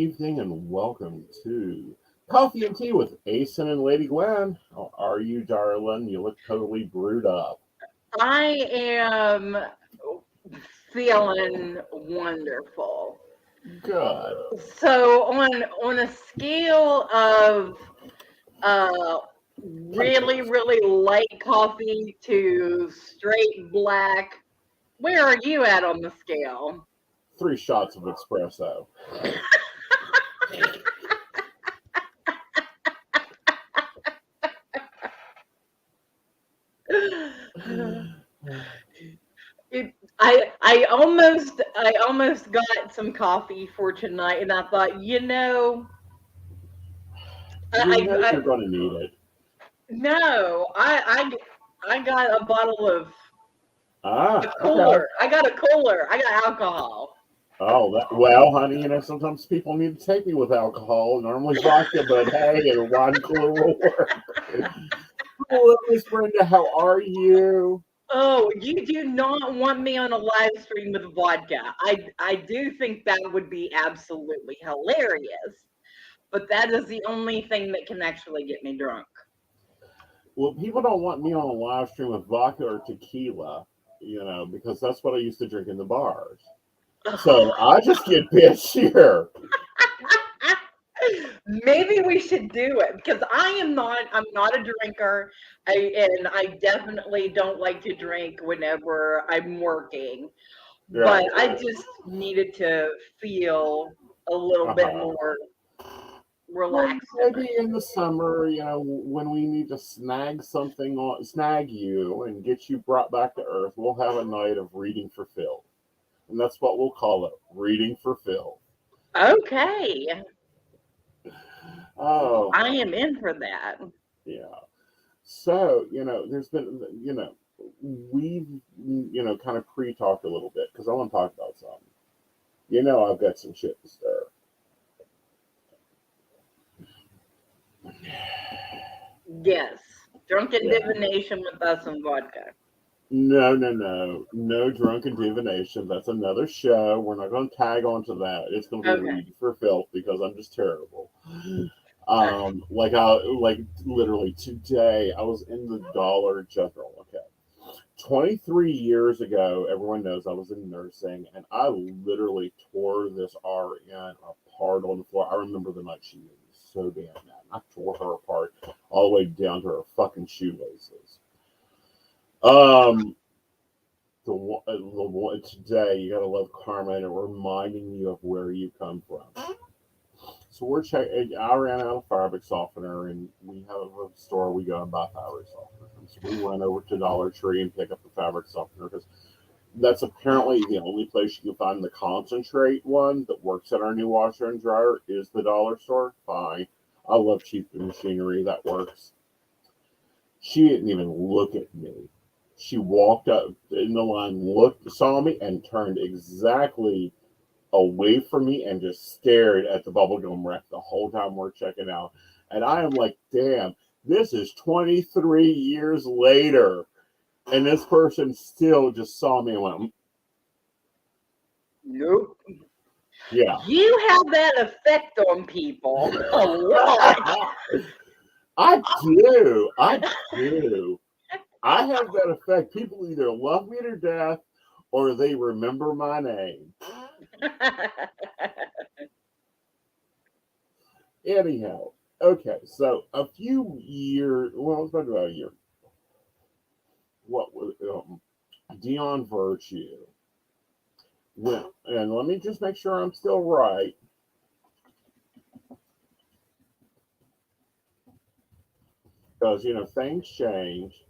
evening and welcome to Coffee and Tea with Aeson and Lady Gwen. How are you, darling? You look totally brewed up. I am feeling wonderful. Good. So on a scale of uh really light coffee to straight black, where are you at on the scale? 3 shots of espresso. I almost got some coffee for tonight, and I thought, You know I you're going to need it. no, I got a bottle of Ah, a okay. cooler. I got a cooler. I got alcohol. Oh, well, honey, sometimes people need to take me with alcohol. Normally vodka, but hey, a wine cooler will work. Hello, Miss Brenda. How are you? Oh, you do not want me on a live stream with vodka. I do think that would be absolutely hilarious, but that is the only thing that can actually get me drunk. Well, people don't want me on a live stream with vodka or tequila, because that's what I used to drink in the bars. So I just get bitchier. Maybe we should do it because I'm not a drinker. And I definitely don't like to drink whenever I'm working. But Right. I just needed to feel a little bit Uh-huh. more Well, relaxed in maybe in the summer, when we need to snag you and get you brought back to Earth, we'll have a night of reading for Phil. And that's what we'll call it, reading for Phil. Okay. Oh, I am in for that. yeah. So, there's been, we've, kind of pre-talked a little bit because I want to talk about something. I've got some shit to stir. Yes. Drunken Yeah. divination with us and vodka. No drunken divination. That's another show. We're not going to tag onto that. It's going to be Okay. read for filth because I'm just terrible. Like literally today, I was in the Dollar General. Okay, 23 years ago, everyone knows I was in nursing, and I literally tore this RN apart on the floor. I remember the night she made me so damn mad. I tore her apart all the way down to her fucking shoelaces. Um, the one today, you gotta love karma and it reminding you of where you come from. So we're checking. I ran out of fabric softener, and we have a store we go and buy fabric softener. So we run over to Dollar Tree and pick up the fabric softener because that's apparently the only place you can find the concentrate one that works at our new washer and dryer is the dollar store. Fine, I love cheap machinery that works. She didn't even look at me. She walked up in the line, saw me, and turned exactly away from me and just stared at the bubblegum wrap the whole time we're checking out. And I am like, damn, this is 23 years later. And this person still just saw me and went, Nope. yeah. You have that effect on people a lot. I do. I do. I have that effect. People either love me to death or they remember my name. Anyhow, okay, so a few years, well, it's about a year. What was Dion Virtue? Well, and let me just make sure I'm still right. Because, things change.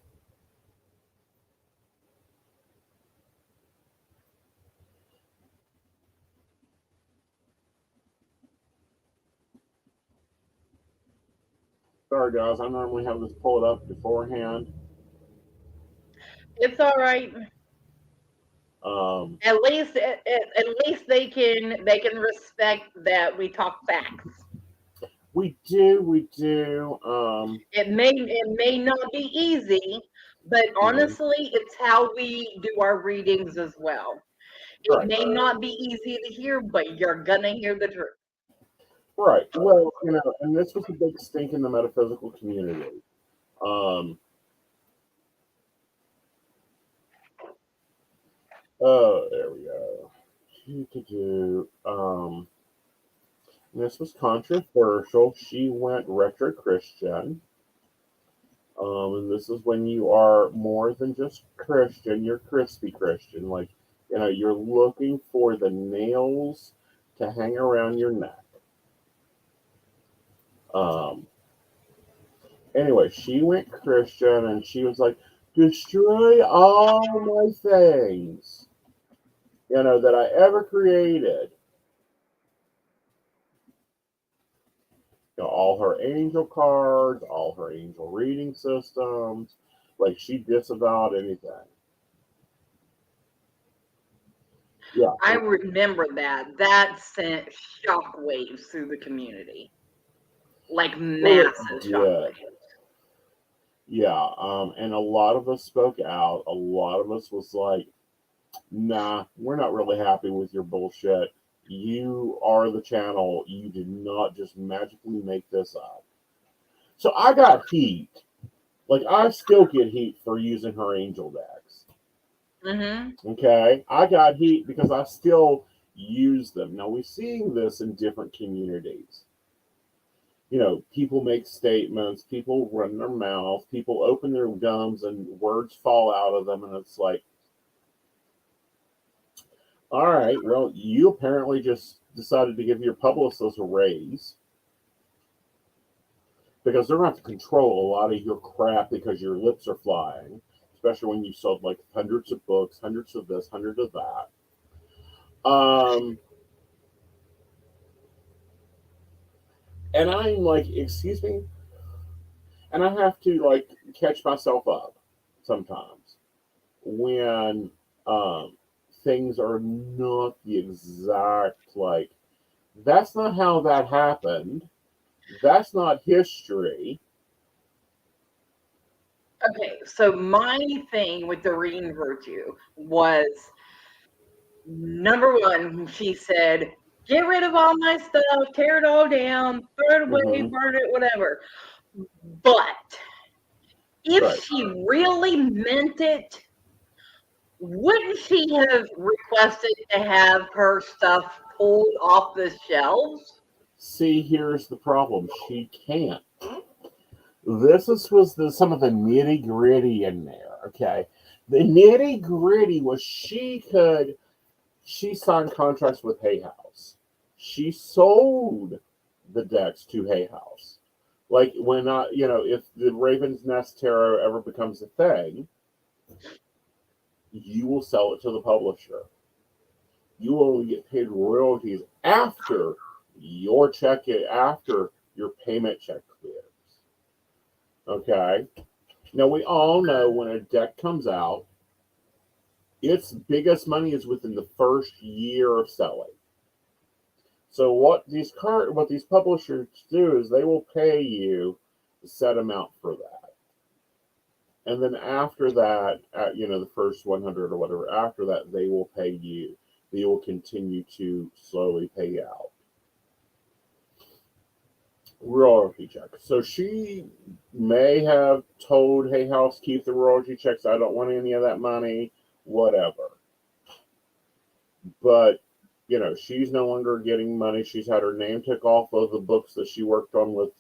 Sorry, guys, I normally have this pulled up beforehand. It's all right. Um, At least they can respect that we talk facts. we do. It may not be easy, but Mhm. honestly, it's how we do our readings as well. It Right. may not be easy to hear, but you're gonna hear the truth. Right. Well, and this was a big stink in the metaphysical community. Um, oh, there we go. This was controversial. She went retro Christian. And this is when you are more than just Christian, you're crispy Christian. Like, you're looking for the nails to hang around your neck. Um, anyway, she went Christian and she was like, destroy all my things, that I ever created. All her angel cards, all her angel reading systems. Like, she disavowed anything. Yeah. I remember that. That sent shockwaves through the community. Like massive shockwaves. Yeah. And a lot of us spoke out. A lot of us was like, nah, we're not really happy with your bullshit. You are the channel. You did not just magically make this up. So I got heat. Like, I still get heat for using her angel decks. Mm-hmm. Okay? I got heat because I still use them. Now, we're seeing this in different communities. People make statements, people run their mouth, people open their gums and words fall out of them, and it's like, all right, well, you apparently just decided to give your publicist a raise because they're going to have to control a lot of your crap because your lips are flying, especially when you sold like hundreds of books, hundreds of this, hundreds of that. And I'm like, excuse me? And I have to like catch myself up sometimes when things are not the exact, like, that's not how that happened. That's not history. Okay, so my thing with the reading virtue was number one, she said, get rid of all my stuff, tear it all down, throw it away, burn it, whatever. But if she really meant it, wouldn't she have requested to have her stuff pulled off the shelves? See, here's the problem. She can't. Was some of the nitty gritty in there. Okay, the nitty gritty was she signed contracts with Hay House. She sold the decks to Hay House. Like, when if the Raven's Nest Tarot ever becomes a thing, you will sell it to the publisher. You will only get paid royalties after your payment check clears. Okay. Now, we all know when a deck comes out, its biggest money is within the first year of selling. So what these publishers do is they will pay you a set amount for that. And then after that, the first 100 or whatever, after that, they will pay you. They will continue to slowly pay out. Royalty check. So she may have told Hay House, keep the royalty checks. I don't want any of that money, whatever. But, she's no longer getting money. She's had her name took off of the books that she worked on with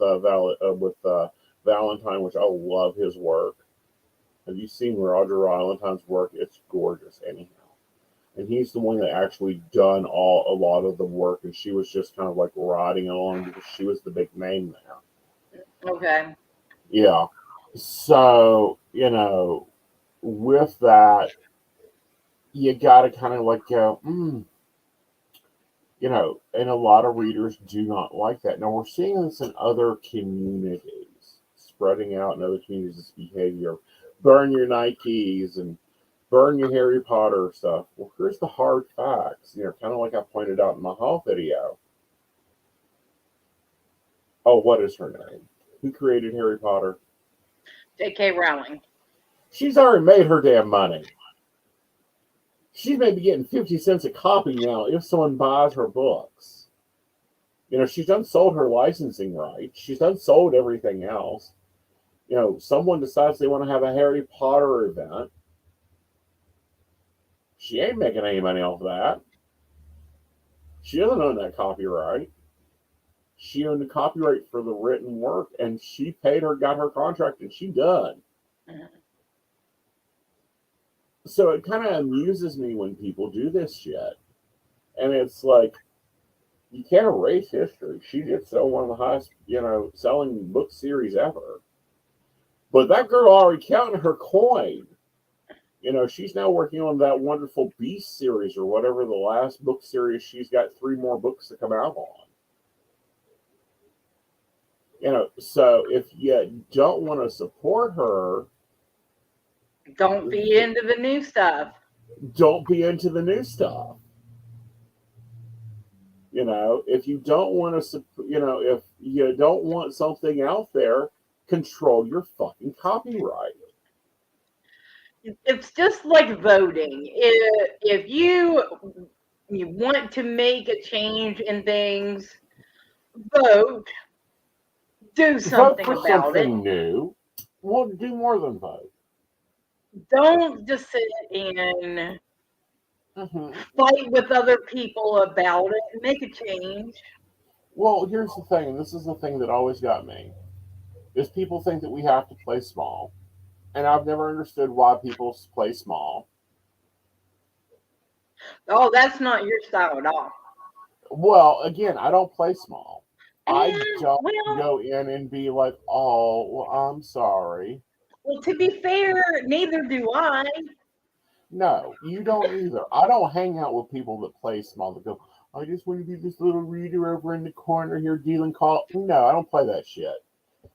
Valentine, which I love his work. Have you seen Roger Valentine's work? It's gorgeous, anyhow. And he's the one that actually done a lot of the work, and she was just kind of like riding along because she was the big name there. Okay. Yeah. So, with that, you got to kind of like go, and a lot of readers do not like that. Now, we're seeing this in other communities, spreading out in other communities, this behavior. Burn your Nikes and burn your Harry Potter stuff. Well, here's the hard facts, kind of like I pointed out in my haul video. Oh, what is her name? Who created Harry Potter? J.K. Rowling. She's already made her damn money. She's maybe getting 50 cents a copy now if someone buys her books. She's done sold her licensing rights. She's done sold everything else. Someone decides they want to have a Harry Potter event. She ain't making any money off that. She doesn't own that copyright. She owned the copyright for the written work, and she paid her, got her contract, and she done. So it kind of amuses me when people do this shit. And it's like, you can't erase history. She did sell one of the highest, selling book series ever. But that girl already counted her coin. She's now working on that wonderful Beast series or whatever the last book series. She's got 3 more books to come out on. So if you don't want to support her, don't be into the new stuff. Don't be into the new stuff. If you don't want to, if you don't want something out there, control your fucking copyright. It's just like voting. If you want to make a change in things, vote. Do something vote for about something it. New. Well, do more than vote. Don't just sit and fight with other people about it. Make a change. Well, here's the thing, and this is the thing that always got me, is people think that we have to play small. And I've never understood why people play small. Oh, that's not your style at all. Well, again, I don't play small. I don't Well, go in and be like, oh, well, I'm sorry. well, to be fair, neither do I. No, you don't either. I don't hang out with people that play small that go, I just want to be this little reader over in the corner here dealing call. No, I don't play that shit.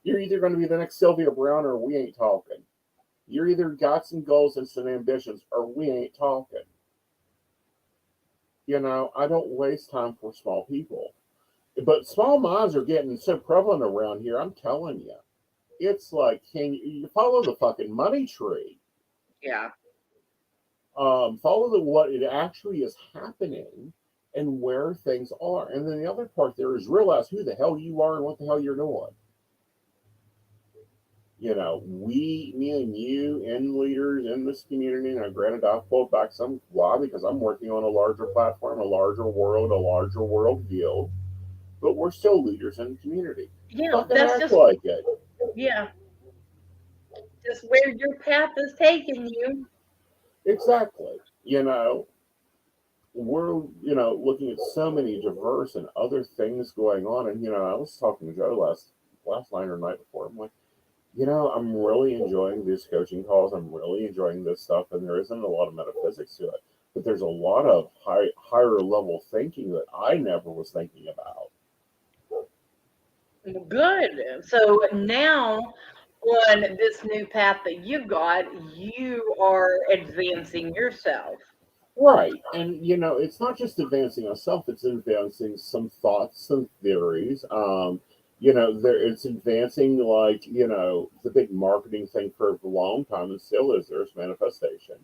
You're either going to be the next Sylvia Brown or we ain't talking. You're either got some goals and some ambitions or we ain't talking. I don't waste time for small people. But small minds are getting so prevalent around here, I'm telling you. It's like, can you follow the fucking money tree? Yeah. Follow what it actually is happening and where things are. And then the other part there is realize who the hell you are and what the hell you're doing. Me and you and leaders in this community, and granted, I've pulled back some. Why? Because I'm working on a larger platform, a larger world view, but we're still leaders in the community. Yeah, Fucking that's act just, like it. yeah, just where your path is taking you. Exactly. We're, looking at so many diverse and other things going on. And, I was talking to Joe last night or night before. I'm like, I'm really enjoying these coaching calls. I'm really enjoying this stuff. And there isn't a lot of metaphysics to it, but there's a lot of higher level thinking that I never was thinking about. Good. So now, on this new path that you've got, you are advancing yourself. Right. And, it's not just advancing myself, it's advancing some thoughts, some theories. It's advancing like, the big marketing thing for a long time and still is there's manifestation.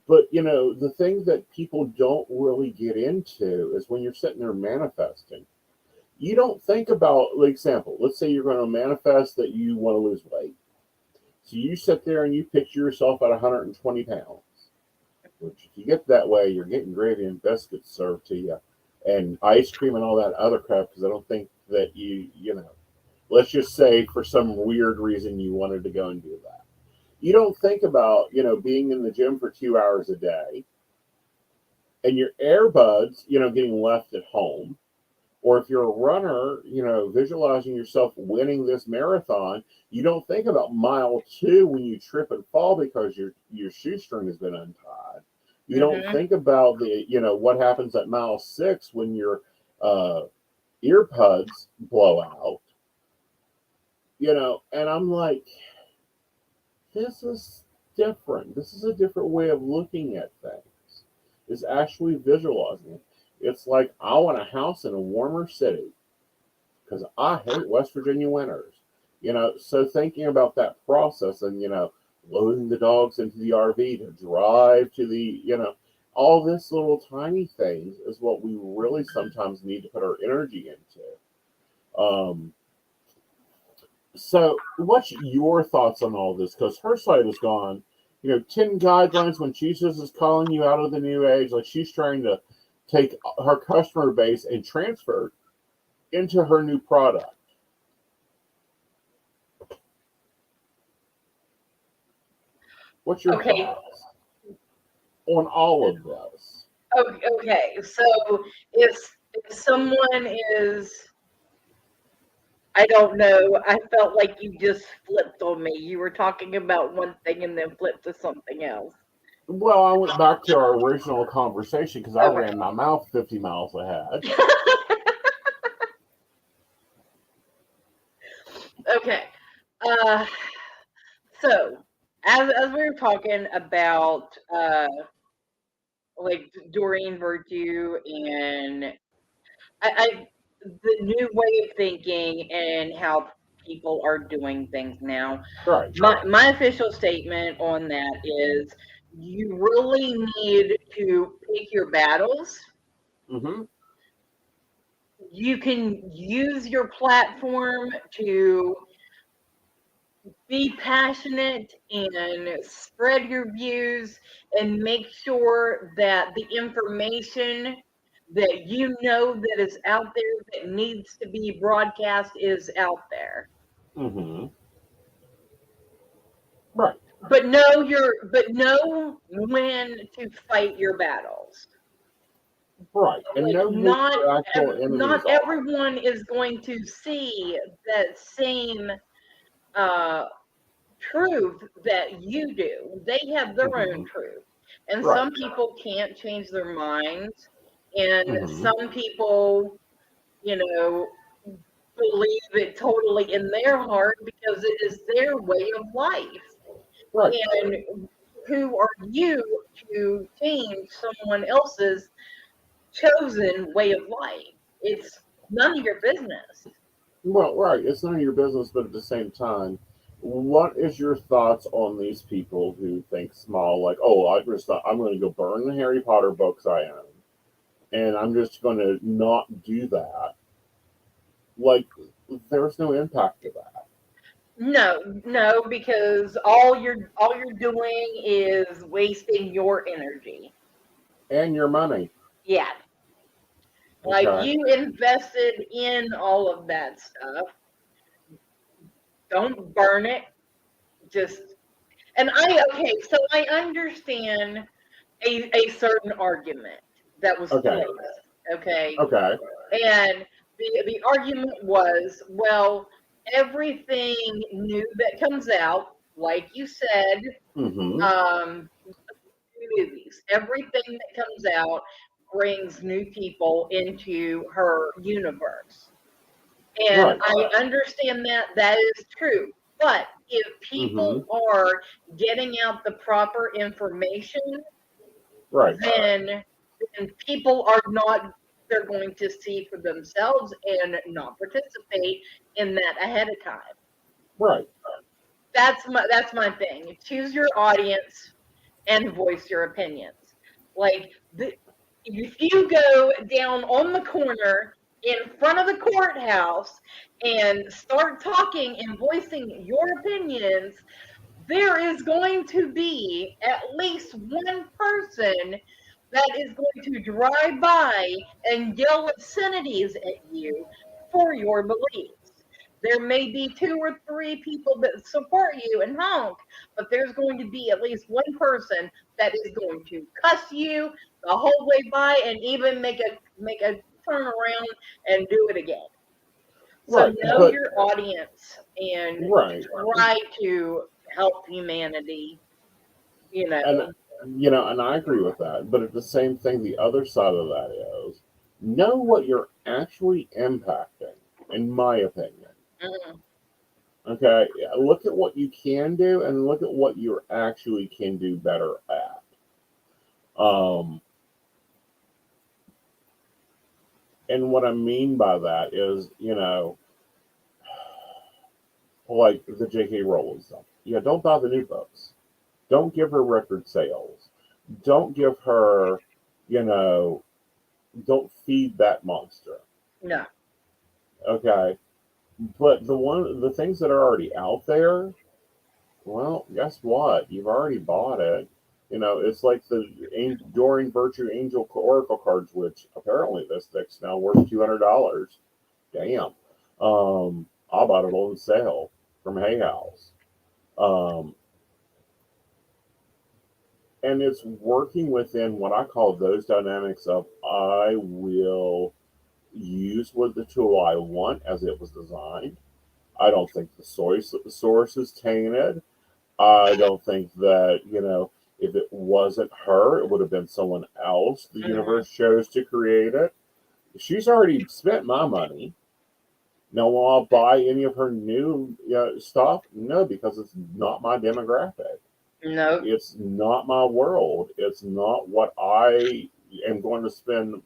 But, the thing that people don't really get into is when you're sitting there manifesting, you don't think about, like, example, let's say you're going to manifest that you want to lose weight. So you sit there and you picture yourself at 120 pounds. Which, if you get that way, you're getting gravy and biscuits served to you, and ice cream and all that other crap. Because I don't think that let's just say for some weird reason you wanted to go and do that. You don't think about, being in the gym for 2 hours a day, and your earbuds, getting left at home. Or if you're a runner, visualizing yourself winning this marathon, you don't think about mile 2 when you trip and fall because your shoestring has been untied. You don't think about the, what happens at mile 6 when your earbuds blow out. And I'm like, this is different. This is a different way of looking at things. Is actually visualizing it. It's like, I want a house in a warmer city because I hate West Virginia winters. So thinking about that process and, loading the dogs into the RV to drive to the, All this little tiny things is what we really sometimes need to put our energy into. Um, so, what's your thoughts on all this? Because her side is gone. 10 guidelines when Jesus is calling you out of the new age, like she's trying to take her customer base and transfer it into her new product. What's your Okay. thoughts on all of this? Okay. So if someone is, I don't know, I felt like you just flipped on me. You were talking about one thing and then flipped to something else. Well, I went back to our original conversation because I Okay. ran my mouth 50 miles ahead. Okay. Uh, so as we were talking about like Doreen Virtue and I the new way of thinking and how people are doing things now. Right. My official statement on that is you really need to pick your battles. Mm-hmm. You can use your platform to be passionate and spread your views and make sure that the information that you know that is out there that needs to be broadcast is out there. Mm-hmm. Right. But know when to fight your battles. Right. And Like know who your actual not enemies are. everyone is going to see that same uh truth that you do. They have their own Mm-hmm. truth. And Right. some people can't change their minds. And Mm-hmm. some people, you know, believe it totally in their heart because it is their way of life. Right. And who are you to change someone else's chosen way of life? It's none of your business. Well, right. It's none of your business, but at the same time, what is your thoughts on these people who think small, like, oh, I'm going to go burn the Harry Potter books I own, and I'm just going to not do that. Like, there's no impact to that. No, no, because all you're doing is wasting your energy. And your money. Yeah. Like Okay. you invested in all of that stuff. Don't burn it. Just and I okay, so I understand a certain argument that was Okay. placed. Okay. Okay. And the argument was, well, everything new that comes out, like you said, Mm-hmm. um, movies. Everything that comes out brings new people into her universe. And Right. I understand that that is true. But if Mm-hmm. people are getting out the proper information, Right. then, then people are not, they're going to see for themselves and not participate in that ahead of time. Right. That's my thing. Choose your audience and voice your opinions. Like if you go down on the corner in front of the courthouse and start talking and voicing your opinions, there is going to be at least one person that is going to drive by and yell obscenities at you for your beliefs. There may be two or three people that support you and honk, but there's going to be at least one person that is going to cuss you the whole way by and even make a turn around and do it again. So Right. know But your audience and right. try to help humanity, you And know. and I agree with that. But at the same thing, the other side of that is know what you're actually impacting, in my opinion. Mhm. Okay. Yeah, look at what you can do and look at what you actually can do better at. Um, and what I mean by that is, like the J.K. Rowling stuff. Yeah, don't buy the new books. Don't give her record sales. Don't give her you know, don't feed that monster. No. Okay. But the things that are already out there, well, guess what? You've already bought it. It's like the Enduring Virtue Angel Oracle cards, which apparently this deck's now worth $200. Damn. I bought it on sale from Hay House. Um, and it's working within what I call those dynamics of I will use with the tool I want as it was designed. I don't think the source is tainted. I don't think that, if it wasn't her, it would have been someone else. The Mhm. universe chose to create it. She's already spent my money. Now, will I buy any of her new stuff? No, because it's not my demographic. No. It's not my world. It's not what I am going to spend,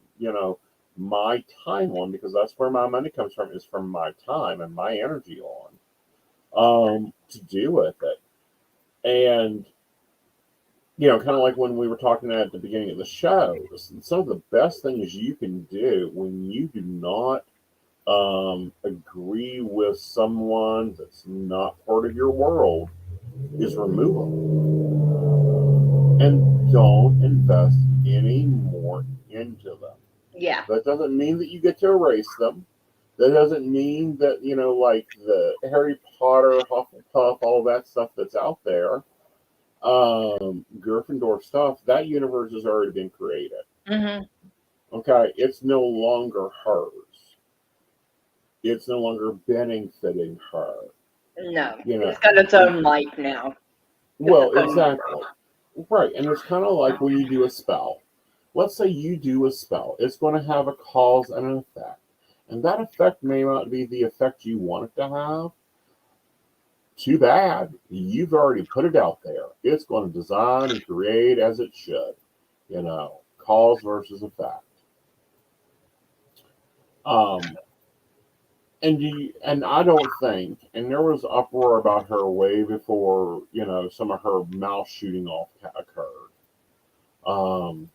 my time on, because that's where my money comes from, is from my time and my energy on, to do with it. And kind of like when we were talking at the beginning of the show, some of the best things you can do when you do not agree with someone that's not part of your world is remove them and don't invest any more into them. Yeah. That doesn't mean that you get to erase them. That doesn't mean that, like the Harry Potter, Hufflepuff, all that stuff that's out there, Gryffindor stuff, that universe has already been created. Hmm. Okay, it's no longer hers. It's no longer benefiting her. No. You know, It's got its and own life now. Its well, own universe. exactly. Right, and it's kind of like when you do a spell. Let's say you do a spell. It's going to have a cause and an effect. And that effect may not be the effect you want it to have. Too bad. You've already put it out there. It's going to design and create as it should. Cause versus effect. Um, and I don't think, and there was uproar about her way before, some of her mouth shooting off occurred. Um,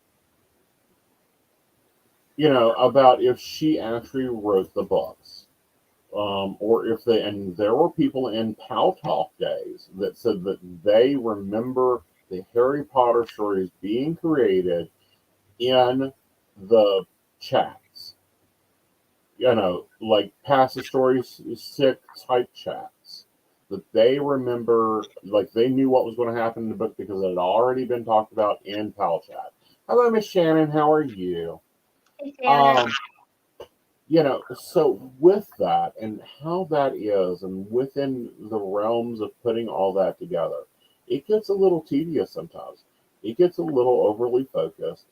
about if she actually wrote the books. Or if they, and there were people in Pow Talk days that said that they remember the Harry Potter stories being created in the chats, like pass the story sick type chats. That they remember, like they knew what was going to happen in the book because it had already been talked about in Pal Chat. Hello, Miss Shannon. How are you? Hey, Shannon. Um, so with that and how that is, and within the realms of putting all that together, it gets a little tedious sometimes. It gets a little overly focused.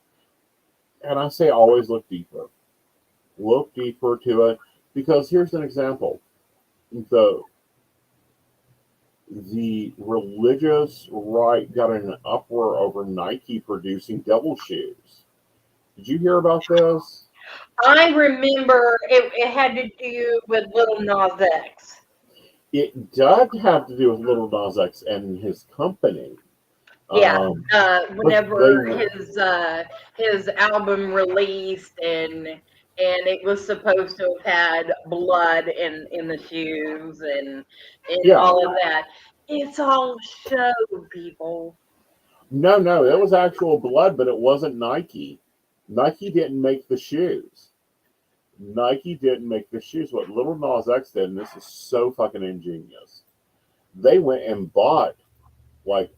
And I say always look deeper. Look deeper to it. Because here's an example. The the religious right got in an uproar over Nike producing devil shoes. Did you hear about this? I remember it had to do with Little Nas X. It does have to do with Little Nas X and his company. Yeah, Um, but they whenever his album released and it was supposed to have had blood in the shoes and yeah, all of that. It's all show, people. no, it was actual blood, but it wasn't Nike. Nike didn't make the shoes. Nike didn't make the shoes. What Little Nas X did, and this is so fucking ingenious, they went and bought like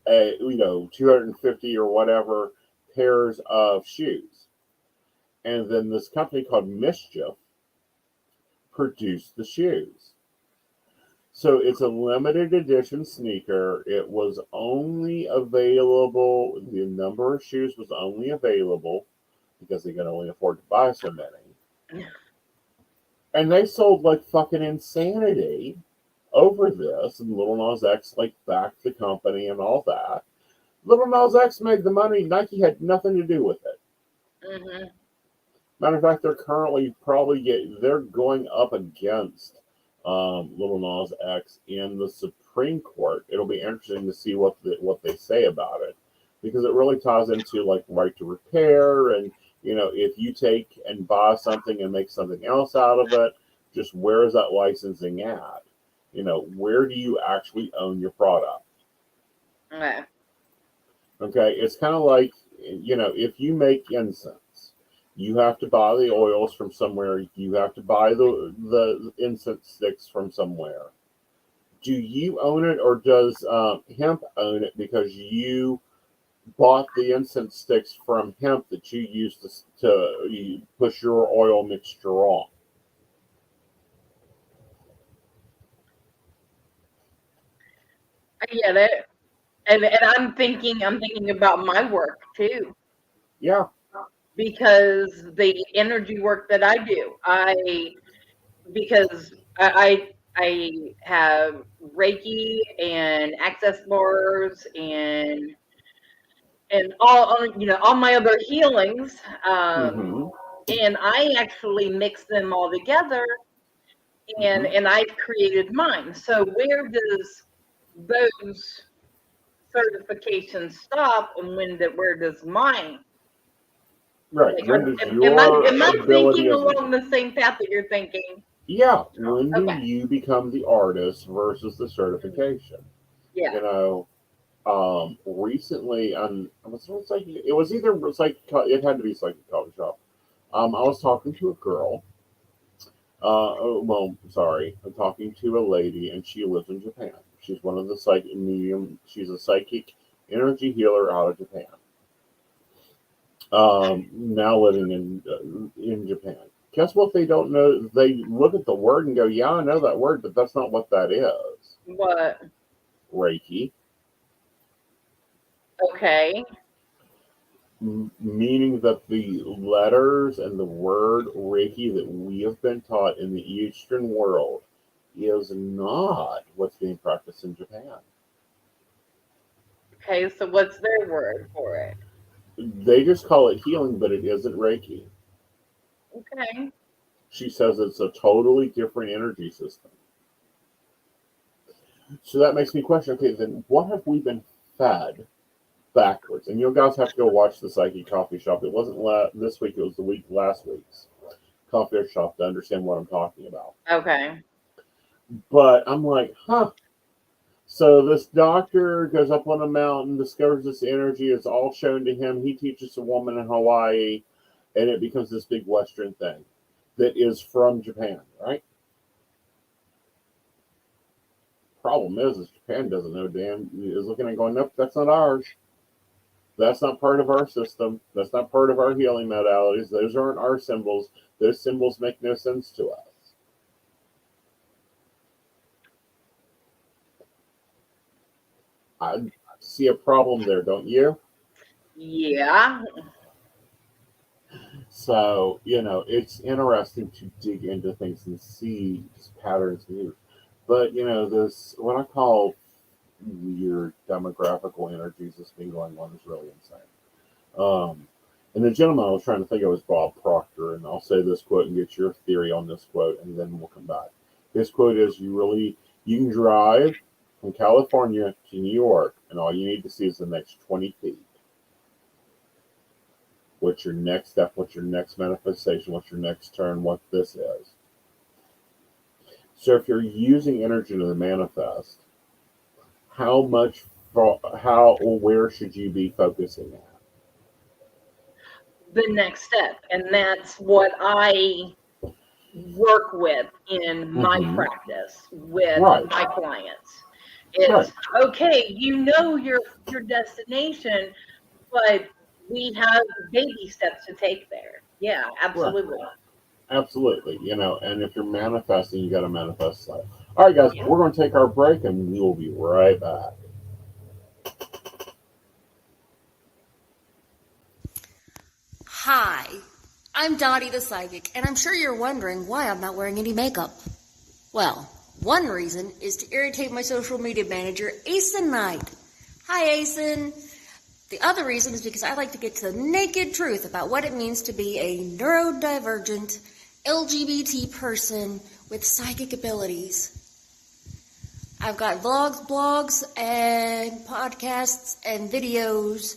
250 or whatever pairs of shoes, and then this company called Mischief produced the shoes. So it's a limited edition sneaker. It was only available, the number of shoes was only available because they could only afford to buy so many. And they sold like fucking insanity over this, and Little Nas X like backed the company and all that. Little Nas X made the money. Nike had nothing to do with it. Hmm. Matter of fact, they're currently they're going up against Little Nas X in the Supreme Court. It'll be interesting to see what they say about it. because it really ties into like right to repair. And if you take and buy something and make something else out of it, just where is that licensing at? Where do you actually own your product? Okay. Okay, it's kind of like, if you make incense, you have to buy the oils from somewhere. You have to buy the incense sticks from somewhere. Do you own it, or does hemp own it because you bought the incense sticks from hemp that you use to you push your oil mixture on? I get it. And I'm thinking about my work too, Yeah. because the energy work that I do, because I have Reiki and access bars and all my other healings, Mm-hmm. and I actually mix them all together, and Mm-hmm. I've created mine. So where does those certifications stop, and where does mine? Right. Like, When does am I your am I ability thinking as a along the same path that you're thinking? yeah, when do Okay. you become the artist versus the certification? Yeah. You know, recently it was either it had to be psychic coffee shop. I was talking to a girl. Well, sorry, I'm talking to a lady, and she lives in Japan. She's one of the psychic medium. She's a psychic energy healer out of Japan. Now living in Japan. Guess what? They don't know. They look at the word and go, "Yeah, I know that word, but that's not what that is." What? Reiki, Okay. meaning that the letters and the word Reiki that we have been taught in the Eastern world is not what's being practiced in Japan. Okay. So what's their word for it? They just call it healing, but it isn't Reiki. Okay. She says it's a totally different energy system. So that makes me question, okay, then what have we been fed backwards? And you guys have to go watch the Psyche Coffee Shop. It wasn't this week, it was the week last week's coffee shop to understand what I'm talking about. Okay. But I'm like, huh. So this doctor goes up on a mountain, discovers this energy. It's all shown to him. He teaches a woman in Hawaii, and it becomes this big Western thing that is from Japan, right? Problem is Japan doesn't know damn is looking at going, nope, that's not ours. That's not part of our system. That's not part of our healing modalities. Those aren't our symbols. Those symbols make no sense to us. I see a problem there, don't you? Yeah. So, it's interesting to dig into things and see just patterns move. But, this, what I call weird demographical energies that's been going on is really insane. And the gentleman I was trying to think of was Bob Proctor, and I'll say this quote and get your theory on this quote, and then we'll come back. His quote is, you can drive from California to New York, and all you need to see is the next 20 feet. What's your next step? What's your next manifestation? What's your next turn? What this is. So if you're using energy to manifest, where should you be focusing at? The next step, and that's what I work with in my Mm-hmm. practice with Right. my clients. Right. It's okay, your destination, but we have baby steps to take there. Yeah, Right. absolutely. Absolutely. And if you're manifesting, you got to manifest life. All right, guys, we're going to take our break, and we will be right back. Hi, I'm Dottie the Psychic, and I'm sure you're wondering why I'm not wearing any makeup. Well, one reason is to irritate my social media manager, Aeson Knight. Hi, Aeson. The other reason is because I like to get to the naked truth about what it means to be a neurodivergent LGBT person with psychic abilities. I've got vlogs, blogs, and podcasts and videos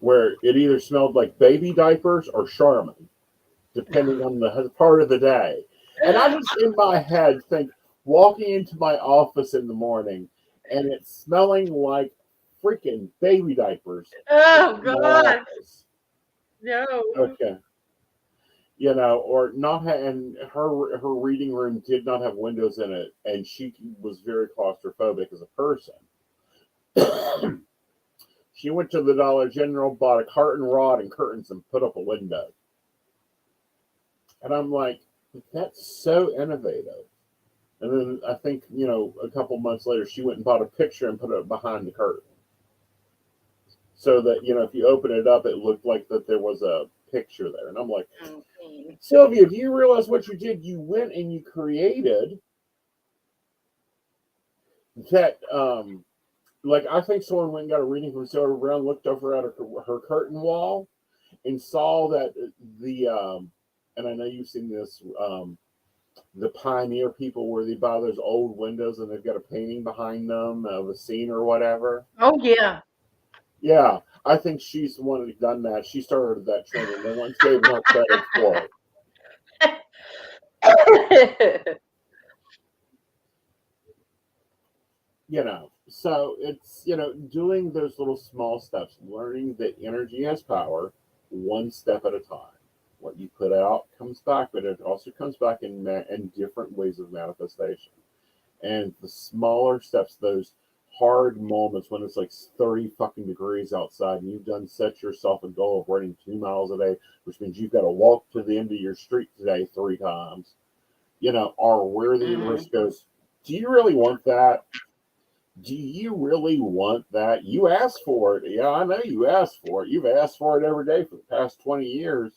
where it either smelled like baby diapers or Charmin, depending on the part of the day. And I just in my head think walking into my office in the morning and it's smelling like freaking baby diapers Oh in my God, office. no. Okay. Or not and her reading room did not have windows in it, and she was very claustrophobic as a person. She went to the Dollar General, bought a carton rod and curtains, and put up a window. And I'm like, that's so innovative. And then I think, a couple months later, she went and bought a picture and put it behind the curtain. So that, if you open it up, it looked like that there was a picture there. And I'm like, Okay. Sylvia, do you realize what you did? You went and you created that, like, I think someone went and got a reading from Sylvia Brown, looked over at her curtain wall and saw that and I know you've seen this, the Pioneer people where they buy those old windows and they've got a painting behind them of a scene or whatever. Oh yeah. Yeah, I think she's the one who's done that. She started that trend and no one's gave her credit for it. So it's, doing those little small steps, learning that energy has power one step at a time. What you put out comes back, but it also comes back in different ways of manifestation. And the smaller steps, those hard moments when it's like 30 fucking degrees outside and you've done set yourself a goal of running 2 miles a day, which means you've got to walk to the end of your street today 3 times, are where the universe goes, do you really want that? Do you really want that? You asked for it. Yeah, I know you asked for it. You've asked for it every day for the past 20 years,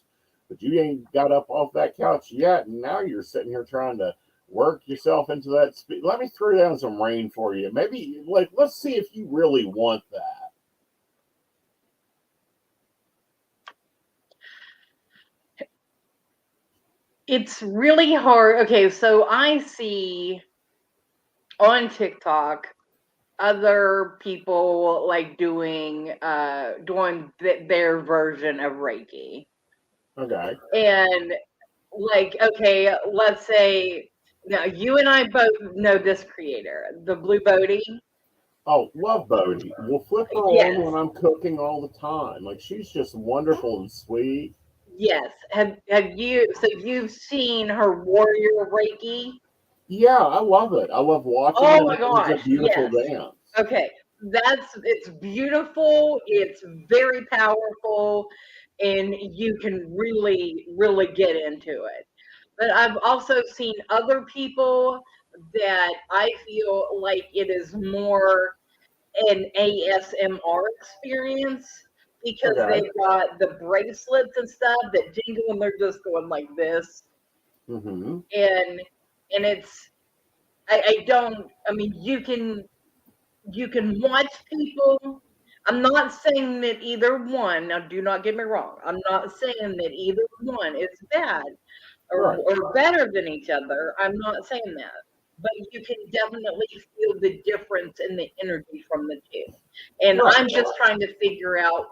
but you ain't got up off that couch yet. And now you're sitting here trying to work yourself into that speed. Let me throw down some rain for you. Maybe, let's see if you really want that. It's really hard. Okay, so I see on TikTok other people like doing their version of Reiki. Okay. And like, okay, let's say now you and I both know this creator, the Blue Bodhi. Oh, love Bodhi. We'll flip her Yes. on when I'm cooking all the time. Like, she's just wonderful and sweet. Yes. Have you, so you've seen her warrior Reiki? Yeah, I love it. I love watching Oh it. my It's a gosh, beautiful yes. dance. Okay, it's beautiful, it's very powerful, and you can really, really get into it. But I've also seen other people that I feel like it is more an ASMR experience because Okay. they've got the bracelets and stuff that jingle and they're just going like this. Mm-hmm. And it's I don't, I mean, you can watch people. I'm not saying that either one, now do not get me wrong. I'm not saying that either one is bad Right. or better than each other. I'm not saying that. But you can definitely feel the difference in the energy from the two. And Right. I'm just trying to figure out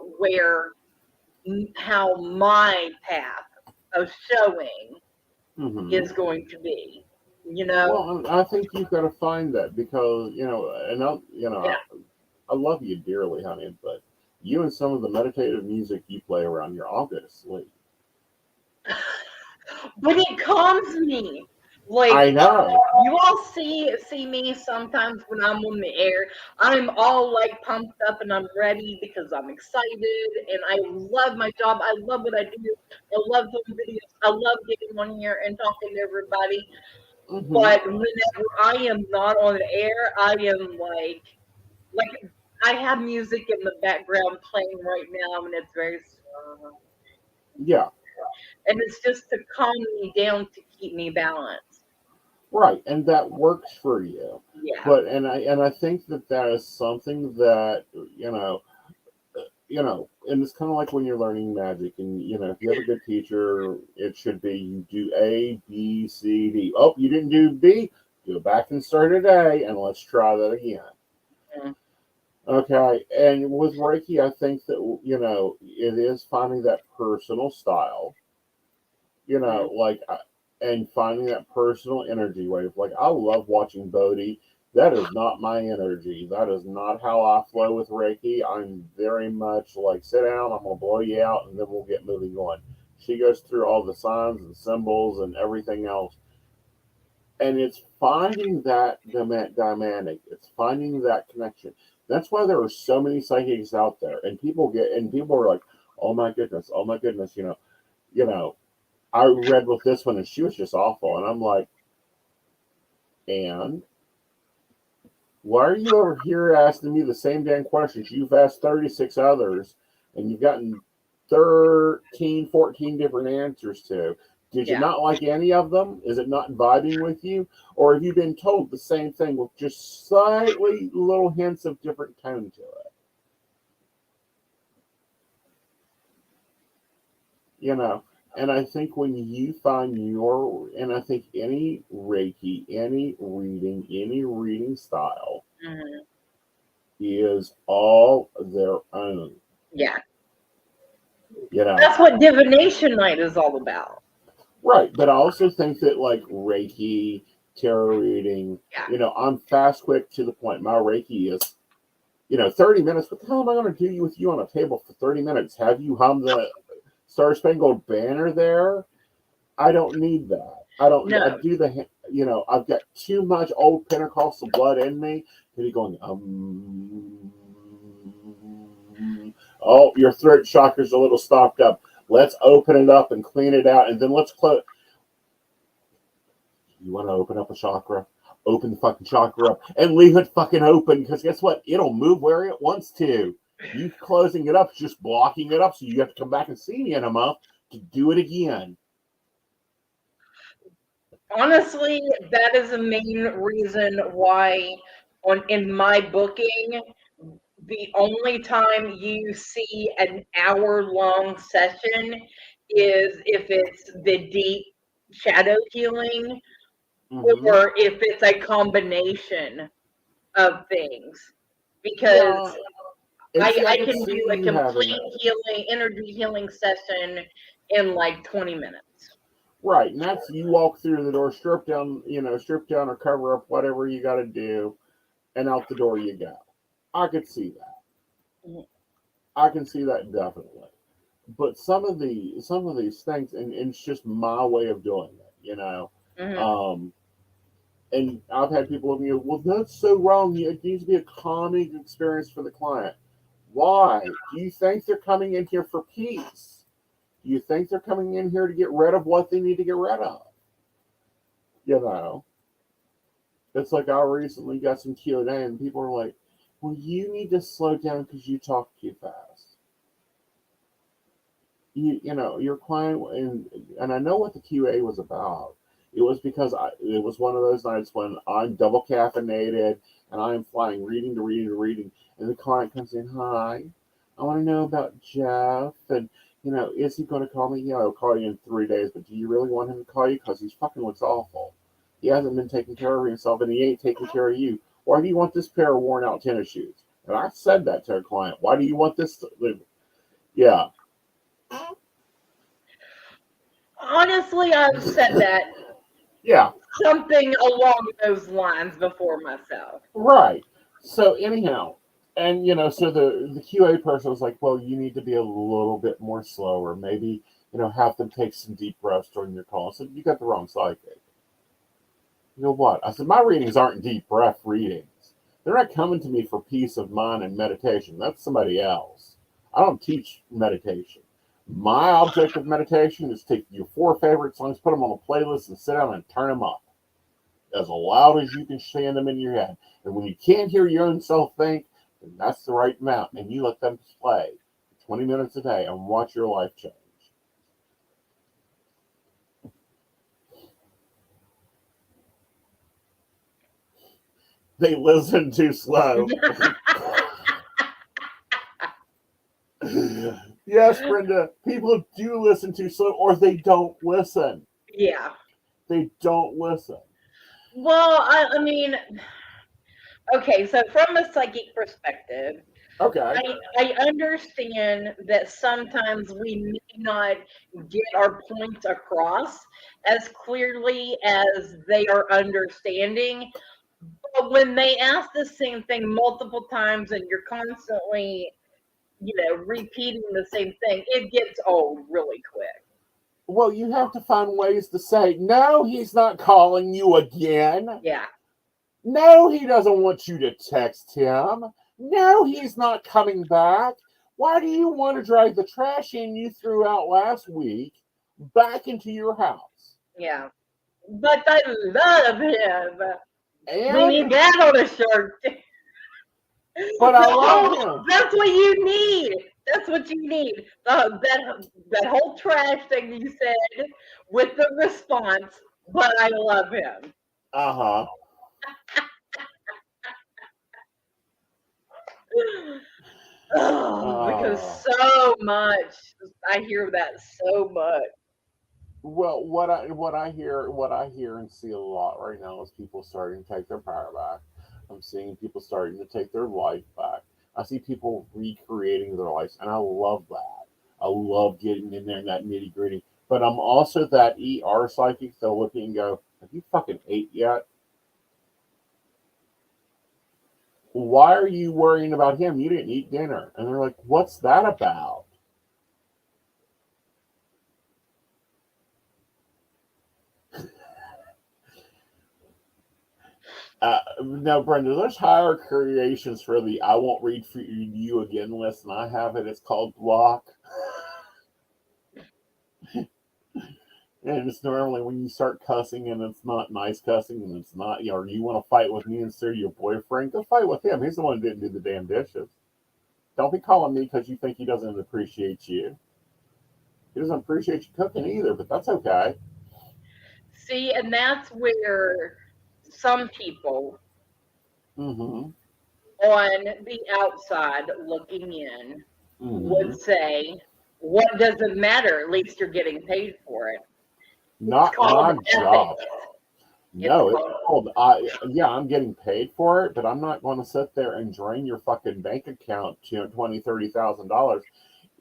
how my path of showing Mm-hmm. is going to be. You know? Well, I think you've got to find that because Yeah. I love you dearly, honey, but you and some of the meditative music you play around here, I'll go to sleep. But it calms me. Like I know. you all see me sometimes when I'm on the air. I'm all like pumped up and I'm ready because I'm excited and I love my job. I love what I do. I love doing videos. I love getting on here and talking to everybody. Mm-hmm. But whenever I am not on the air, I am like I have music in the background playing right now and it's very Yeah. and it's just to calm me down to keep me balanced. Right, and that works for you. Yeah. But and I think that is something that and it's kind of like when you're learning magic, and if you have a good teacher, it should be you do A, B, C, D. Oh, you didn't do B? Go back and start at A, and let's try that again. Mhm. Okay, and with Reiki, I think that it is finding that personal style. Mm. And finding that personal energy wave. Like I love watching Bodhi. That is not my energy. That is not how I flow with Reiki. I'm very much like sit down. I'm gonna blow you out, and then we'll get moving on. She goes through all the signs and symbols and everything else, and it's finding that dynamic. It's finding that connection. That's why there are so many psychics out there, and people are like, oh my goodness, you know. I read with this one, and she was just awful, and I'm like, and why are you over here asking me the same damn questions? You've asked 36 others, and you've gotten 13, 14 different answers to. Did you Yeah. not like any of them? Is it not vibing with you? Or have you been told the same thing with just slightly little hints of different tone to it? You know, and I think when you find and I think any Reiki, any reading style Mhm. is all their own. Yeah. You know, That's what divination night is all about. right, but I also think that like Reiki, tarot reading, Yeah. I'm fast, quick, to the point. My Reiki is, 30 minutes. What the hell am I going to do with you on a table for 30 minutes? Have you hum the Star Spangled Banner there? I don't need that. I don't. I No. do the. I've got too much old Pentecostal blood in me to be going. Oh, your throat chakra's a little stopped up. Let's open it up and clean it out, and then let's close. You want to open up a chakra? Open the fucking chakra up and leave it fucking open, because guess what? It'll move where it wants to. You closing it up is just blocking it up, so you have to come back and see me in a month to do it again. Honestly, that is the main reason why in my booking, the only time you see an hour-long session is if it's the deep shadow healing Mm-hmm. or if it's a combination of things. Because Yeah, and see, I I could can see do a you having complete that. healing, energy healing session in like 20 minutes. Right, and that's you walk through the door, strip down or cover up whatever you got to do, and out the door you go. I could see that. Mhm. I can see that definitely. But some of these things, and it's just my way of doing it. Mhm. Um, and I've had people look at me, well, that's so wrong. It needs to be a calming experience for the client. Why? Do you think they're coming in here for peace? Do you think they're coming in here to get rid of what they need to get rid of? You know, it's like I recently got some Q&A, and people are like, well, you need to slow down because you talk too fast. Your client, and I know what the QA was about. It was because it was one of those nights when I'm double caffeinated and I'm flying reading to reading to reading, and the client comes in, hi, I want to know about Jeff, and is he going to call me? Yeah, I'll call you in 3 days, but do you really want him to call you? Because he fucking looks awful. He hasn't been taking care of himself, and he ain't taking care of you. Why do you want this pair of worn out tennis shoes? And I said that to a client. Why do you want this? Yeah. Honestly, I've said that Yeah. something along those lines before myself. Right. So anyhow, and so the QA person was like, well, you need to be a little bit more slower. Maybe, have them take some deep breaths during your call. I said, you got the wrong psychic. You know what? I said, my readings aren't deep breath readings. They're not coming to me for peace of mind and meditation. That's somebody else. I don't teach meditation. My object of meditation is take your four favorite songs, put them on a playlist, and sit down and turn them up as loud as you can stand them in your head. And when you can't hear your own self think, then that's the right amount. And you let them play 20 minutes a day and watch your life change. They listen too slow. Yes, Brenda, people do listen too slow, or they don't listen. Yeah. They don't listen. Well, I mean, Okay, so from a psychic perspective, Okay. I understand that sometimes we may not get our points across as clearly as they are understanding. But when they ask the same thing multiple times and you're constantly, repeating the same thing, it gets old really quick. Well, you have to find ways to say, no, he's not calling you again. Yeah. No, he doesn't want you to text him. No, he's not coming back. Why do you want to drag the trash in you threw out last week back into your house? Yeah. But I love him. We And, need that on a shirt. but I love him. That's what you need. That's what you need. That whole trash thing you said with the response, but I love him. Uh-huh. Oh, because so much. I hear that so much. Well, what I hear and see a lot right now is people starting to take their power back. I'm seeing people starting to take their life back. I see people recreating their lives, and I love that. I love getting in there in that nitty gritty. But I'm also that ER psychic that'll look at you and go, "Have you fucking ate yet? Why are you worrying about him? You didn't eat dinner." And they're like, "What's that about?" No, Brenda, there's higher creations for the "I won't read for you again" list, and I have it. It's called block. And it's normally when you start cussing and it's not nice cussing and it's not, or you want to fight with me instead of your boyfriend, go fight with him. He's the one who didn't do the damn dishes. Don't be calling me because you think he doesn't appreciate you. He doesn't appreciate you cooking either, but that's okay. See, and that's where some people Mm-hmm. on the outside looking in Mm-hmm. would say, what does it matter? At least you're getting paid for it. It's Not called my job. ethics. It's No, it's called, called. Yeah, I'm getting paid for it, but I'm not going to sit there and drain your fucking bank account to $20,000, $30,000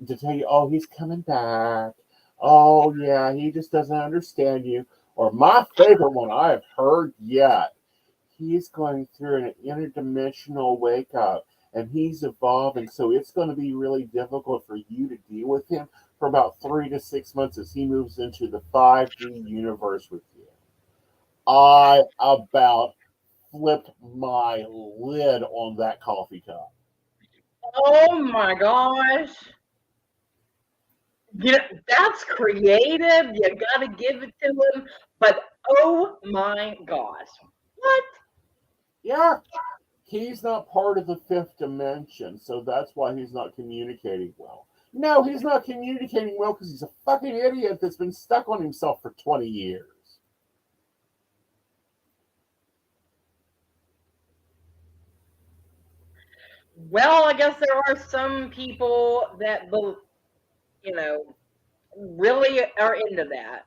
to tell you, oh, he's coming back. Oh yeah, he just doesn't understand you. Or my favorite one I have heard yet. He's going through an interdimensional wake up and he's evolving, so it's going to be really difficult for you to deal with him for about 3 to 6 months as he moves into the 5D universe with you. I about flipped my lid on that coffee cup. oh my gosh. That's creative. You got to give it to him. But oh my gosh. What? Yeah, he's not part of the fifth dimension, so that's why he's not communicating well. No, he's not communicating well because he's a fucking idiot that's been stuck on himself for 20 years. Well, I guess there are some people that, you know, really are into that.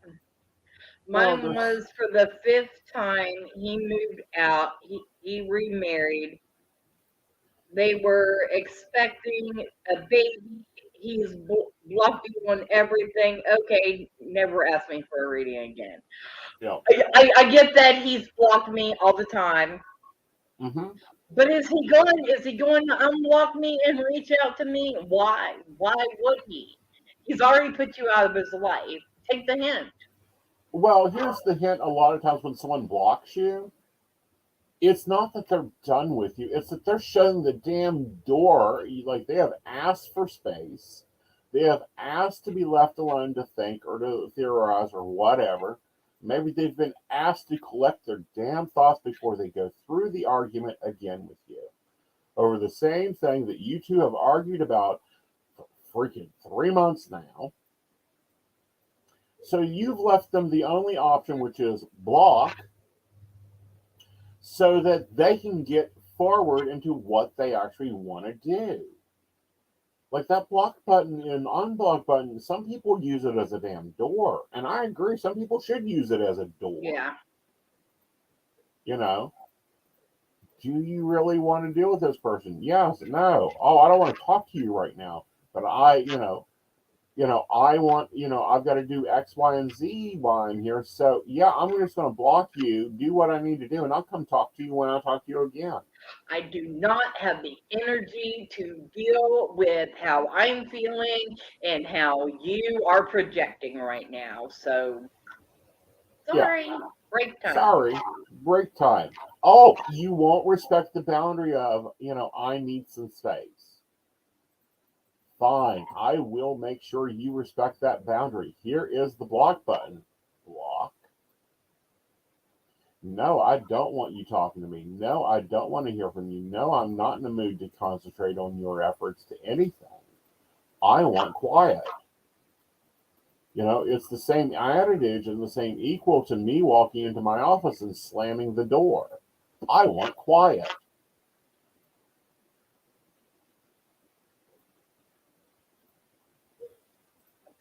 Well, Mine there's. was for the fifth time he moved out. He remarried. They were expecting a baby. He's bluffing on everything. Okay, never ask me for a reading again. Yeah. I get that he's blocked me all the time. Mm-hmm. But is he going to unblock me and reach out to me? Why? Why would he? He's already put you out of his life. Take the hint. Well, here's the hint a lot of times when someone blocks you, it's not that they're done with you, it's that they're shutting the damn door. Like they have asked for space, they have asked to be left alone to think or to theorize or whatever. Maybe they've been asked to collect their damn thoughts before they go through the argument again with you over the same thing that you two have argued about for freaking 3 months now. So you've left them the only option, which is block, so that they can get forward into what they actually want to do. Like that block button and unblock button, some people use it as a damn door. And I agree, some people should use it as a door. Yeah. You know? do you really want to deal with this person? Yes, no. Oh, I don't want to talk to you right now, but I want, I've got to do X, Y, and Z while I'm here. So yeah, I'm just going to block you, do what I need to do, and I'll come talk to you when I talk to you again. I do not have the energy to deal with how I'm feeling and how you are projecting right now. So Yeah, sorry, break time. sorry, break time. Oh, you won't respect the boundary of, I need some space. Fine, I will make sure you respect that boundary. Here is the block button. Block. No, I don't want you talking to me. No, I don't want to hear from you. No, I'm not in the mood to concentrate on your efforts to anything. I want quiet. It's the same attitude and the same equal to me walking into my office and slamming the door. I want quiet.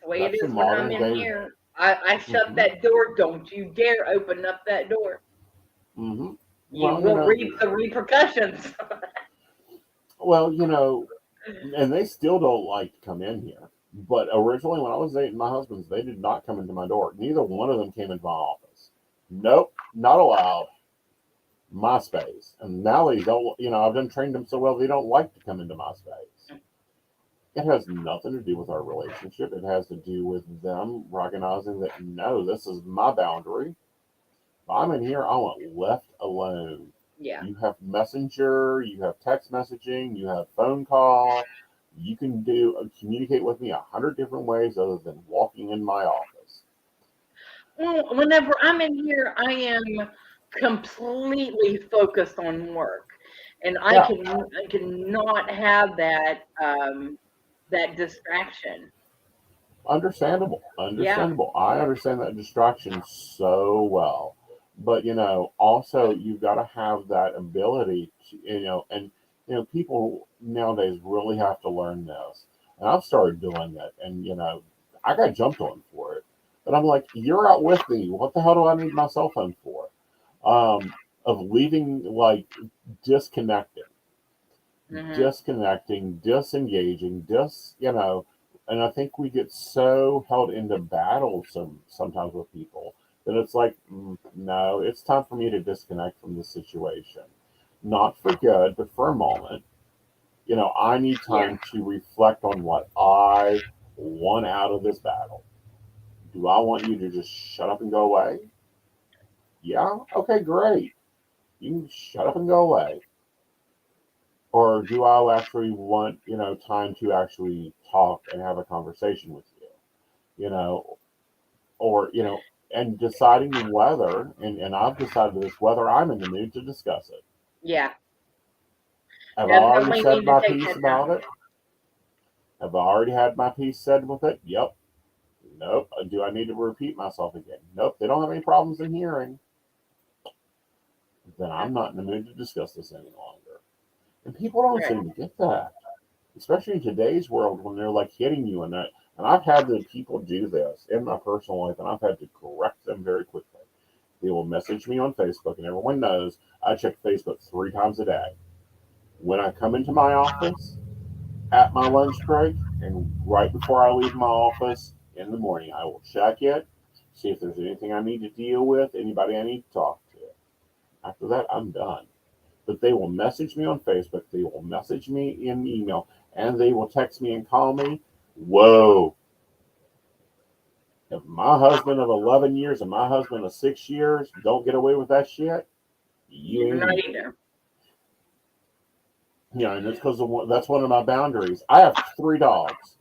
The way it That's the is when I'm modern in day. here. I shut Hmm. that door. Don't you dare open up that door. Hmm. You Well, will reap the repercussions. well, and they still don't like to come in here. But originally, when I was dating my husbands, they did not come into my door. Neither one of them came into my office. Nope, not allowed. My space. And now they don't, I've done trained them so well they don't like to come into my space. It has nothing to do with our relationship. It has to do with them recognizing that, no, this is my boundary. If I'm in here, I want left alone. Yeah. You have messenger, you have text messaging, you have phone call. You can communicate with me 100 different ways other than walking in my office. Well, whenever I'm in here, I am completely focused on work, and I Yeah, cannot have that distraction. understandable. Yeah, Understandable. I understand that distraction so well. But, also you've got to have that ability to, and, people nowadays really have to learn this. And I've started doing it. And, I got jumped on for it. But I'm like, you're out with me. What the hell do I need my cell phone for? Of leaving, like, disconnected. hmm Disconnecting, disengaging, and I think we get so held into battle sometimes with people that it's like, no, it's time for me to disconnect from the situation. Not for good, but for a moment. I need yeah, time to reflect on what I want out of this battle. Do I want you to just shut up and go away? Yeah? Okay, great. You can shut up and go away. Or do I actually want, time to actually talk and have a conversation with you? You know, or, and deciding whether, and I've decided this, whether I'm in the mood to discuss it. yeah. Have I already Definitely said need to my take piece that about time. it? Have I already had my piece said with it? Yep. Nope. Do I need to repeat myself again? Nope. They don't have any problems in hearing. Then I'm not in the mood to discuss this any longer. And people don't Right. seem to get that, especially in today's world when they're like hitting you and that. And I've had the people do this in my personal life, and I've had to correct them very quickly. They will message me on Facebook, and everyone knows I check Facebook 3 times a day. When I come into my office, at my lunch break, and right before I leave my office in the morning, I will check it, see if there's anything I need to deal with, anybody I need to talk to. After that, I'm done. But they will message me on Facebook, they will message me in email, and they will text me and call me. Whoa. If my husband of 11 years and my husband of 6 years don't get away with that shit, you You're ain't not either. either. And it's because that's one of my boundaries. I have 3 dogs.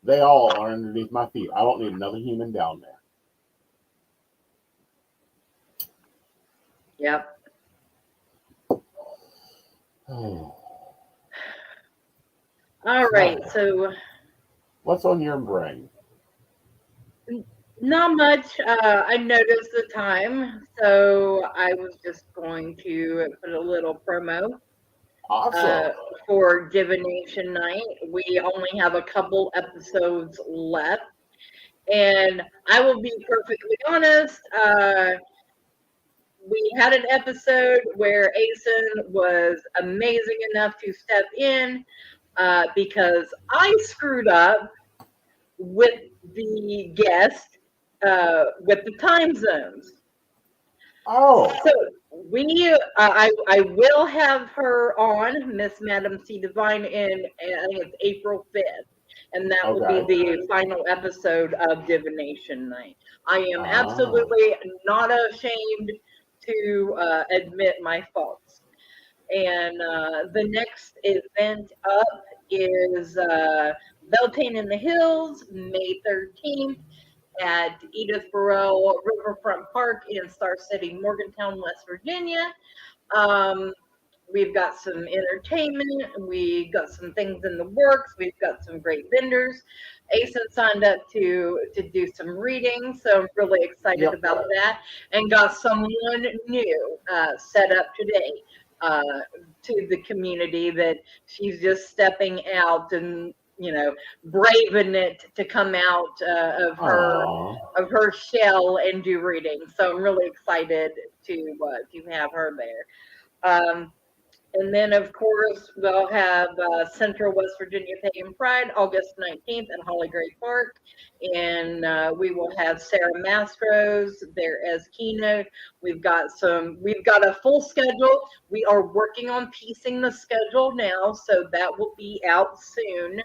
They all are underneath my feet. I don't need another human down there. Yep. All right. So, So what's on your brain? not much. I noticed the time, so I was just going to put a little promo Awesome. uh, for Divination Night. We only have a couple episodes left, and I will be perfectly honest. we had an episode where Aeson was amazing enough to step in because I screwed up with the guest with the time zones. Oh, So I will have her on, Miss Madam C. Divine, in I think it's April 5th. And that will be okay. the final episode of Divination Night. I am Ah, absolutely not ashamed to admit my faults. And the next event up is Beltane in the Hills, May 13th at Edith Burrell Riverfront Park in Star City, Morgantown, West Virginia. Um, we've got some entertainment. We got some things in the works. We've got some great vendors. Aeson signed up to do some reading, so I'm really excited yep. about that. And got someone new set up today uh, to the community that she's just stepping out and braving it to come out Aw, of her shell and do reading. So I'm really excited to have her there. And then, of course, we'll have Central West Virginia Pagan Pride, August 19th at Holly Gray Park. And we will have Sarah Mastros there as keynote. We've got a full schedule. We are working on piecing the schedule now, so that will be out soon.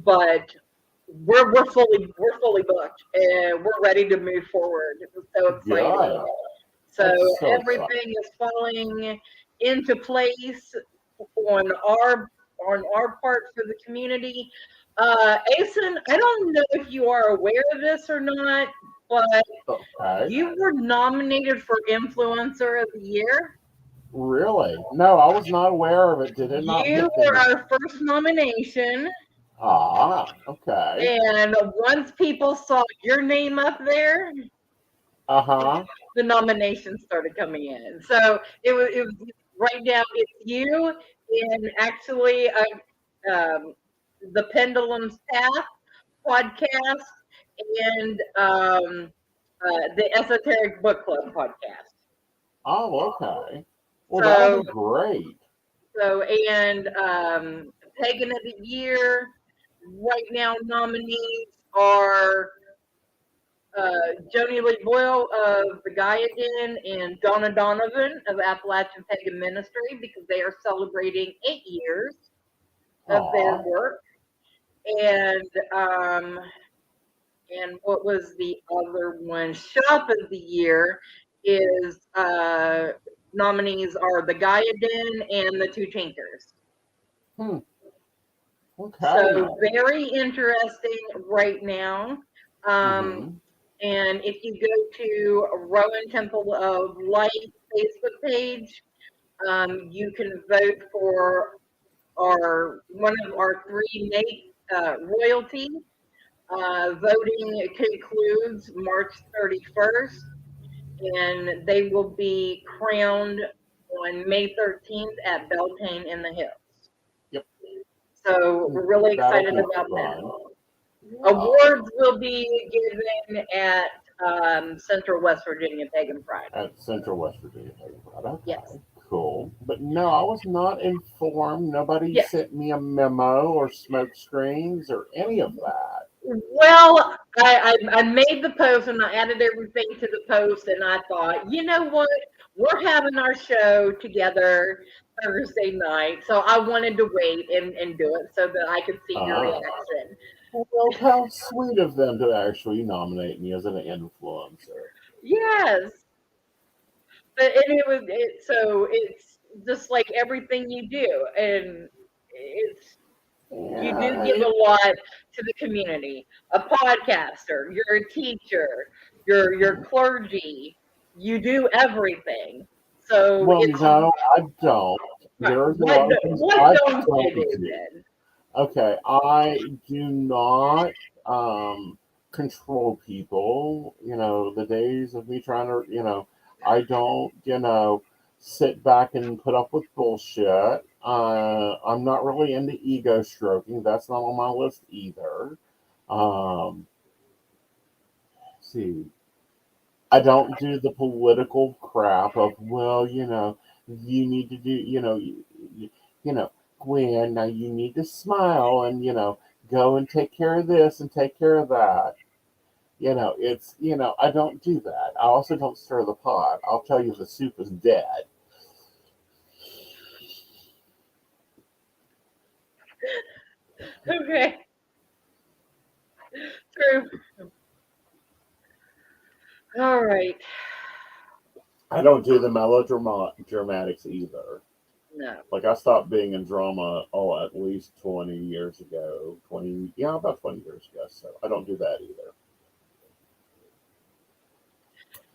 But we're fully booked and we're ready to move forward. It's so exciting. good. So That's so exciting. everything is falling into place on our part for the community. Aeson, I don't know if you are aware of this or not, but Okay. you were nominated for Influencer of the Year. Really? No, I was not aware of it. Did it not You hit were me? our first nomination, Ah, okay. and once people saw your name up there, Uh-huh. the nominations started coming in. So it was right now it's you and actually the Pendulum's Path podcast and the Esoteric Book Club podcast. Oh, okay. Well, that'll So be great. and Pagan of the Year right now nominees are Joni Lee Boyle of the Gaia Den and Donna Donovan of Appalachian Pagan Ministry because they are celebrating 8 years of their Aw, work. And what was the other one? Shop of the Year is nominees are the Gaia Den and the Two Tinkers. okay. So very interesting right now. Mm-hmm. And if you go to Rowan Temple of Light Facebook page, you can vote for one of our three royalty. Voting concludes March 31st, and they will be crowned on May 13th at Beltane in the Hills. Yep. So we're really That'll excited be about that. fun. Awards will be given at Central West Virginia Pagan Pride. At Central West Virginia. Okay. Yes. Cool. But no, I was not informed. Nobody Yes. sent me a memo or smoke screens or any of that. Well, I made the post and I added everything to the post, and I thought, you know what? We're having our show together Thursday night, so I wanted to wait and do it so that I could see your reaction. Well, how sweet of them to actually nominate me as an influencer. Yes, but so it's just like everything you do, and you do give a lot to the community. A podcaster, you're a teacher, you're clergy, you do everything. So well, it's no, I don't. There's a lot of things I don't don't you do do. then? Okay, I do not control people. The days of me trying to, I don't, sit back and put up with bullshit. I'm not really into ego stroking. That's not on my list either. See, I don't do the political crap of, well, you need to do, you, you know, Gwen, now you need to smile and, go and take care of this and take care of that. I don't do that. I also don't stir the pot. I'll tell you the soup is dead. Okay, true. All right. I don't do the melodramatics either. No. Like I stopped being in drama, at least 20 years ago. 20, yeah, about 20 years ago. So I don't do that either.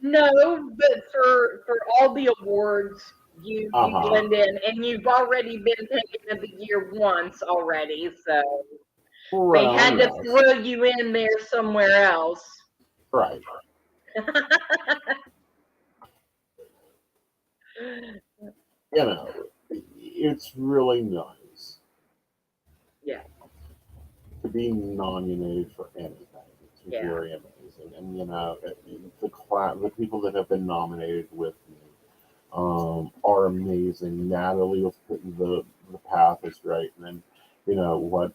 No, but for all the awards, you Uh-huh. blend in, and you've already been taken of the year once already, so they Well, had to yes. throw you in there somewhere else. Right. You know, it's really nice Yeah, to be nominated for anything. It's yeah, very amazing. And, the people that have been nominated with me are amazing. Natalie was putting the path is right. And then, what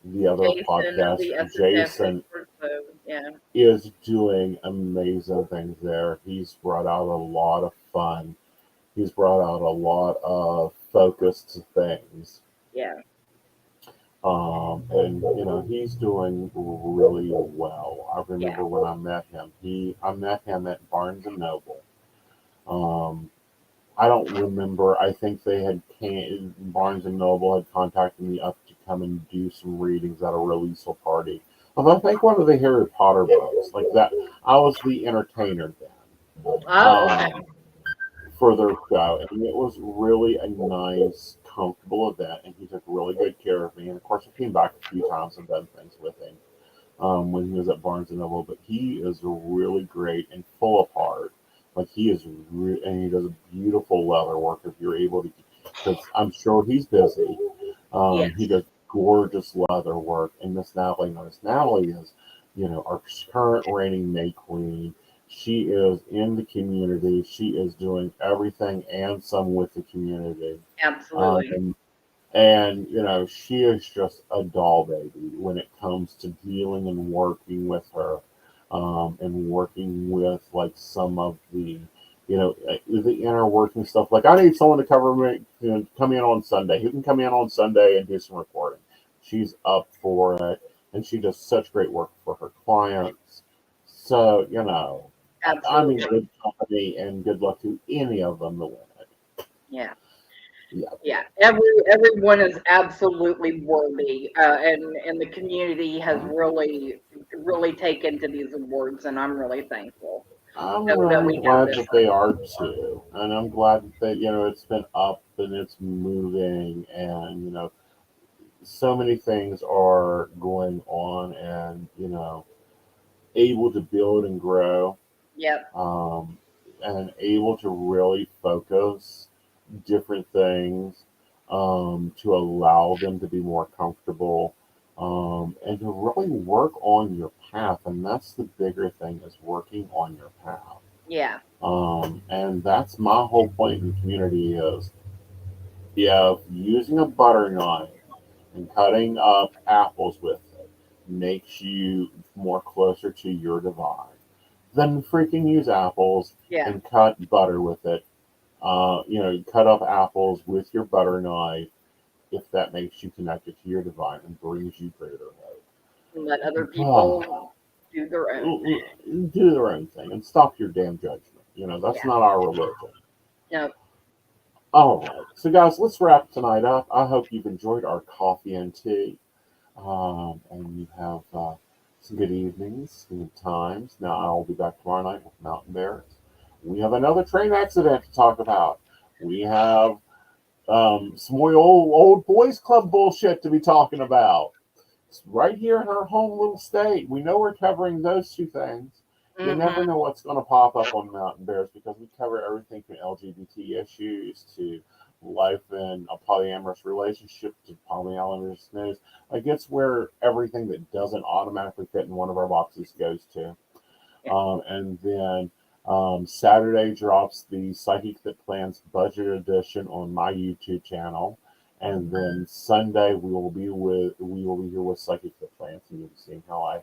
the other Jason of podcast, the esoteric, Jason, so yeah, is doing amazing things there. He's brought out a lot of fun. He's brought out a lot of focus to things. yeah, And he's doing really well. I yeah, remember when I met him. I met him at Barnes and Noble. Um, I don't remember. I think Barnes and Noble had contacted me up to come and do some readings at a releasal party. Of I think one of the Harry Potter books, like that. I was the entertainer then. oh, okay, For their show, and it was really a nice, comfortable event, and he took really good care of me. And of course, I came back a few times and done things with him when he was at Barnes and Noble. But he is really great and full of heart. Like he is, and he does beautiful leather work. If you're able to, because I'm sure he's busy. yes, He does gorgeous leather work, and Miss Natalie. Now, Miss Natalie is, our current reigning May Queen. She is in the community. She is doing everything and some with the community. absolutely, Um, and, she is just a doll baby when it comes to dealing and working with her and working with like some of the inner working stuff. Like I need someone to cover me, come in on Sunday. Who can come in on Sunday and do some recording? She's up for it, and she does such great work for her clients. So I'm in absolutely, good company, and good luck to any of them that win it. yeah. Yeah. Yeah, everyone is absolutely worthy, and the community has really taken to these awards, and I'm really thankful I'm that really we have glad this. that they are too, and I'm glad that it's been up and it's moving, and so many things are going on, and able to build and grow, Yep, um, and able to really focus different things to allow them to be more comfortable, and to really work on your path. And that's the bigger thing, is working on your path. yeah, And that's my whole point in community is, using a butter knife and cutting up apples with it makes you more closer to your divine. Then freaking use apples yeah. and cut butter with it. Cut up apples with your butter knife if that makes you connected to your divine and brings you greater hope. And let other Ah, people do their own thing. do their own thing and stop your damn judgment. That's Yeah, not our religion. no, All right. So, guys, let's wrap tonight up. I hope you've enjoyed our coffee and tea. And you have some good evenings, some good times. Now, I'll be back tomorrow night with Mountain Bears. We have another train accident to talk about. We have some more old boys club bullshit to be talking about. It's right here in our home little state. We know we're covering those two things. You never hmm, know what's going to pop up on Mountain Bears, because we cover everything from LGBT issues to life in a polyamorous relationship to polyamorous news. Like, it's where everything that doesn't automatically fit in one of our boxes goes to. And then Saturday drops the Psychic That Plans Budget Edition on my YouTube channel. And then Sunday we will be here with Psychic That Plans, and you'll be seeing how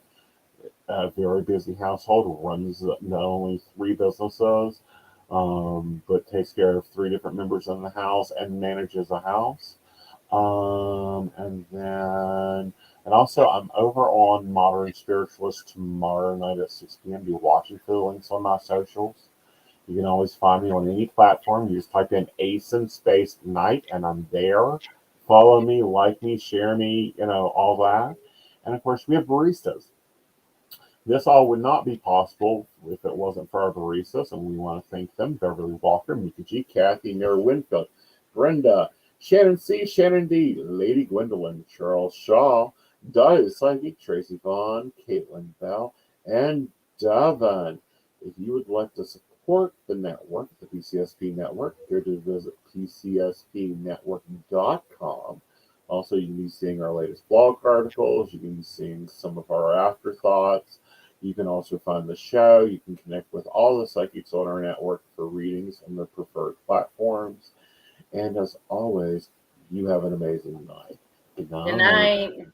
a very busy household runs not only 3 businesses, but takes care of 3 different members in the house and manages a house. And also I'm over on Modern Spiritualist tomorrow night at 6 p.m. Be watching for the links on my socials. You can always find me on any platform. You just type in Aeson Knight and I'm there. Follow me, like me, share me, all that. And of course, we have baristas. This all would not be possible if it wasn't for our baristas, and we want to thank them: Beverly Walker, Mika G, Kathy, Mary Winfield, Brenda, Shannon C, Shannon D, Lady Gwendolyn, Charles Shaw, Dottie the Psychic, Tracy Vaughn, Caitlin Bell, and Devon. If you would like to support the network, the PCSP network, go to visit PCSPnetwork.com. Also, you can be seeing our latest blog articles. You can be seeing some of our afterthoughts. You can also find the show. You can connect with all the psychics on our network for readings on the preferred platforms. And as always, you have an amazing night. Good Good night. night.